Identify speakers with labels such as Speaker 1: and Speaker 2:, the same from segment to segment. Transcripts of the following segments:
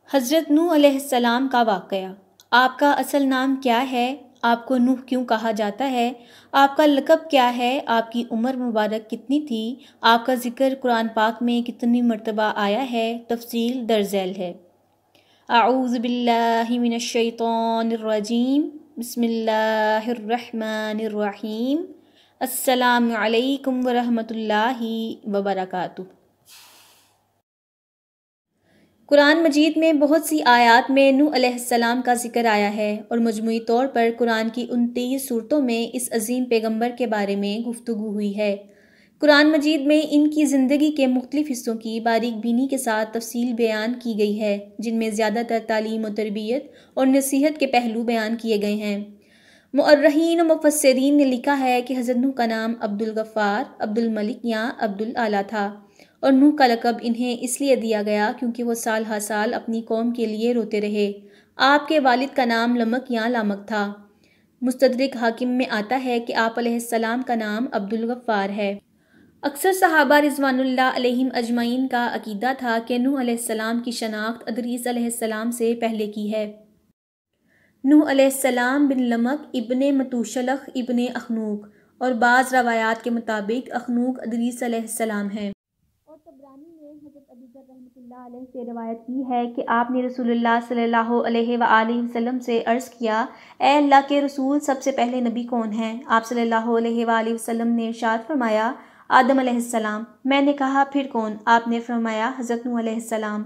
Speaker 1: حضرت نوح علیہ السلام کا واقعہ۔ آپ کا اصل نام کیا ہے؟ آپ کو نوح کیوں کہا جاتا ہے؟ آپ کا لقب کیا ہے؟ آپ کی عمر مبارک کتنی تھی؟ آپ کا ذکر قرآن پاک میں کتنی مرتبہ آیا ہے؟ تفصیل درج ذیل ہے۔ اعوذ باللہ من الشیطان الرجیم، بسم اللہ الرحمن الرحیم۔ السلام علیکم ورحمۃ اللہ وبرکاتہ۔ قرآن مجید میں بہت سی آیات میں نوح علیہ السلام کا ذکر آیا ہے اور مجموعی طور پر قرآن کی 29 صورتوں میں اس عظیم پیغمبر کے بارے میں گفتگو ہوئی ہے۔ قرآن مجید میں ان کی زندگی کے مختلف حصوں کی باریک بینی کے ساتھ تفصیل بیان کی گئی ہے، جن میں زیادہ تر تعلیم و تربیت اور نصیحت کے پہلو بیان کیے گئے ہیں۔ مؤرخین و مفسرین نے لکھا ہے کہ حضرت نوح کا نام عبد الغفار، عبد الملک یا عبد الاعلیٰ تھا، اور نوح کا لقب انہیں اس لیے دیا گیا کیونکہ وہ سال ہر سال اپنی قوم کے لیے روتے رہے۔ آپ کے والد کا نام لمک یا لامک تھا۔ مستدرک حاکم میں آتا ہے کہ آپ علیہ السلام کا نام عبد الغفار ہے۔ اکثر صحابہ رضوان اللہ علیہم اجمعین کا عقیدہ تھا کہ نوح علیہ السلام کی شناخت ادریس علیہ السلام سے پہلے کی ہے۔ نوح علیہ السلام بن لمک ابن متوشلخ ابن اخنوک، اور بعض روایات کے مطابق اخنوک ادریس علیہ السلام ہیں۔ اور طبرانی نے حضرت ابو ذر رحمۃ اللہ علیہ سے روایت کی ہے کہ آپ نے رسول اللہ صلی اللہ علیہ وآلہ وسلم سے عرض کیا، اے اللہ کے رسول، سب سے پہلے نبی کون ہیں؟ آپ صلی اللہ علیہ وآلہ وسلم نے ارشاد فرمایا، آدم علیہ السلام۔ میں نے کہا، پھر کون؟ آپ نے فرمایا، حضرت نوح علیہ السلام۔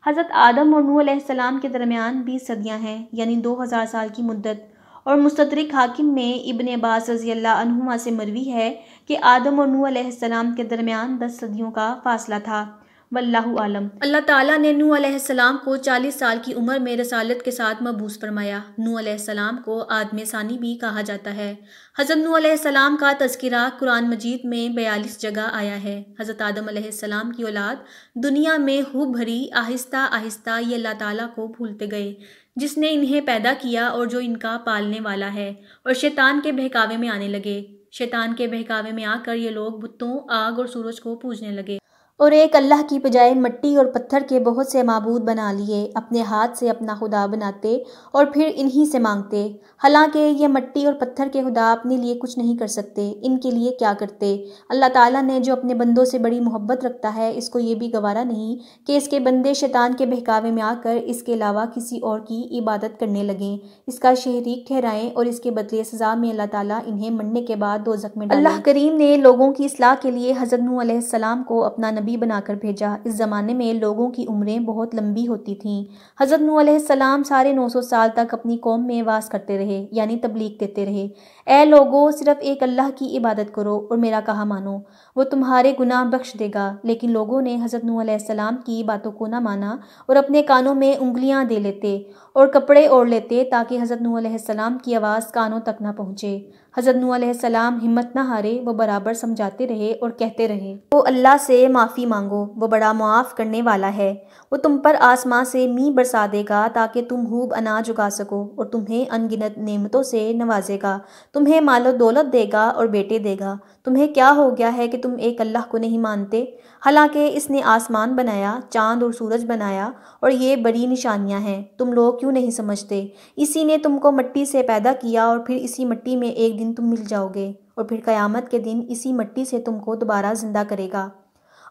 Speaker 1: حضرت آدم اور نوح علیہ السلام کے درمیان 20 صدیاں ہیں، یعنی 2000 سال کی مدت۔ اور مستدرک حاکم میں ابن عباس رضی اللہ عنہما سے مروی ہے کہ آدم اور نوح علیہ السلام کے درمیان 10 صدیوں کا فاصلہ تھا۔ واللہ عالم۔ اللہ تعالیٰ نے نوح علیہ السلام کو 40 سال کی عمر میں رسالت کے ساتھ مبعوث فرمایا۔ نوح علیہ السلام کو آدم ثانی بھی کہا جاتا ہے۔ حضرت نوح علیہ السلام کا تذکرہ قرآن مجید میں 42 جگہ آیا ہے۔ حضرت آدم علیہ السلام کی اولاد دنیا میں ہو بھری آہستہ آہستہ یہ اللہ تعالیٰ کو بھولتے گئے، جس نے انہیں پیدا کیا اور جو ان کا پالنے والا ہے، اور شیطان کے بہکاوے میں آنے لگے۔ شیطان کے بہکاوے میں آ کر یہ لوگ بتوں، آگ اور سورج کو پوجنے لگے، اور ایک اللہ کی بجائے مٹی اور پتھر کے بہت سے معبود بنا لیے، اپنے ہاتھ سے اپنا خدا بناتے اور پھر انہی سے مانگتے، حالانکہ یہ مٹی اور پتھر کے خدا اپنے لیے کچھ نہیں کر سکتے، ان کے لیے کیا کرتے؟ اللہ تعالیٰ نے جو اپنے بندوں سے بڑی محبت رکھتا ہے، اس کو یہ بھی گوارا نہیں کہ اس کے بندے شیطان کے بہکاوے میں آ کر اس کے علاوہ کسی اور کی عبادت کرنے لگیں، اس کا شریک ٹھہرائیں اور اس کے بدلے سزا میں اللہ تعالیٰ انہیں مرنے کے بعد دوزخ میں ڈالیں۔ اللہ کریم نے لوگوں کی اصلاح کے لیے حضرت نوح علیہ السلام کو اپنا نبی بنا کر بھیجا۔ اس زمانے میں لوگوں کی عمریں بہت لمبی ہوتی تھیں۔ حضرت نوح علیہ السلام 950 سال تک اپنی قوم میں واس کرتے رہے، یعنی تبلیغ دیتے رہے، اے لوگو، صرف ایک اللہ کی عبادت کرو اور میرا کہا مانو، وہ تمہارے گناہ بخش دے گا۔ لیکن لوگوں نے حضرت نوح علیہ السلام کی باتوں کو نہ مانا اور اپنے کانوں میں انگلیاں دے لیتے اور کپڑے اوڑھ لیتے تاکہ حضرت نوح علیہ السلام کی آواز کانوں تک نہ پہنچے۔ حضرت نوح علیہ السلام ہمت نہ ہارے، وہ برابر سمجھاتے رہے اور کہتے رہے، وہ اللہ سے معافی مانگو، وہ بڑا معاف کرنے والا ہے۔ وہ تم پر آسمان سے میਂہ برسا دے گا تاکہ تم خوب اناج اگا سکو، اور تمہیں ان گنت نعمتوں سے نوازے گا، تمہیں مال و دولت دے گا اور بیٹے دے گا۔ تمہیں کیا ہو گیا ہے کہ تم ایک اللہ کو نہیں مانتے؟ حالانکہ اس نے آسمان بنایا، چاند اور سورج بنایا، اور یہ بڑی نشانیاں ہیں، تم لوگ کیوں نہیں سمجھتے؟ اسی نے تم کو مٹی سے پیدا کیا اور پھر اسی مٹی میں ایک دن تم مل جاؤ گے، اور پھر قیامت کے دن اسی مٹی سے تم کو دوبارہ زندہ کرے گا۔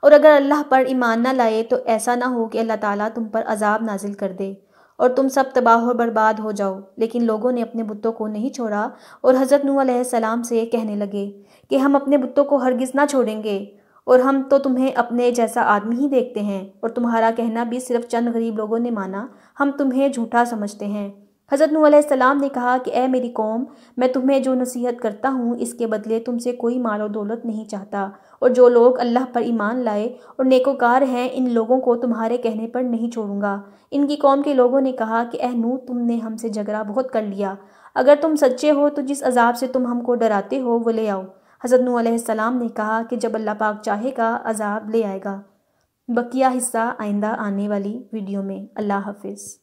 Speaker 1: اور اگر اللہ پر ایمان نہ لائے تو ایسا نہ ہو کہ اللہ تعالیٰ تم پر عذاب نازل کر دے اور تم سب تباہ و برباد ہو جاؤ۔ لیکن لوگوں نے اپنے بتوں کو نہیں چھوڑا اور حضرت نوح علیہ السلام سے کہنے لگے کہ ہم اپنے بتوں کو ہرگز نہ چھوڑیں گے، اور ہم تو تمہیں اپنے جیسا آدمی ہی دیکھتے ہیں، اور تمہارا کہنا بھی صرف چند غریب لوگوں نے مانا، ہم تمہیں جھوٹا سمجھتے ہیں۔ حضرت نوح علیہ السلام نے کہا کہ اے میری قوم، میں تمہیں جو نصیحت کرتا ہوں اس کے بدلے تم سے کوئی مال و دولت نہیں چاہتا، اور جو لوگ اللہ پر ایمان لائے اور نیکوکار ہیں ان لوگوں کو تمہارے کہنے پر نہیں چھوڑوں گا۔ ان کی قوم کے لوگوں نے کہا کہ اے نوح، تم نے ہم سے جھگڑا بہت کر لیا، اگر تم سچے ہو تو جس عذاب سے تم ہم کو ڈراتے ہو وہ لے آؤ۔ حضرت نوح علیہ السلام نے کہا کہ جب اللہ پاک چاہے گا عذاب لے آئے گا۔ بقیہ حصہ آئندہ آنے والی ویڈیو میں۔ اللہ حافظ۔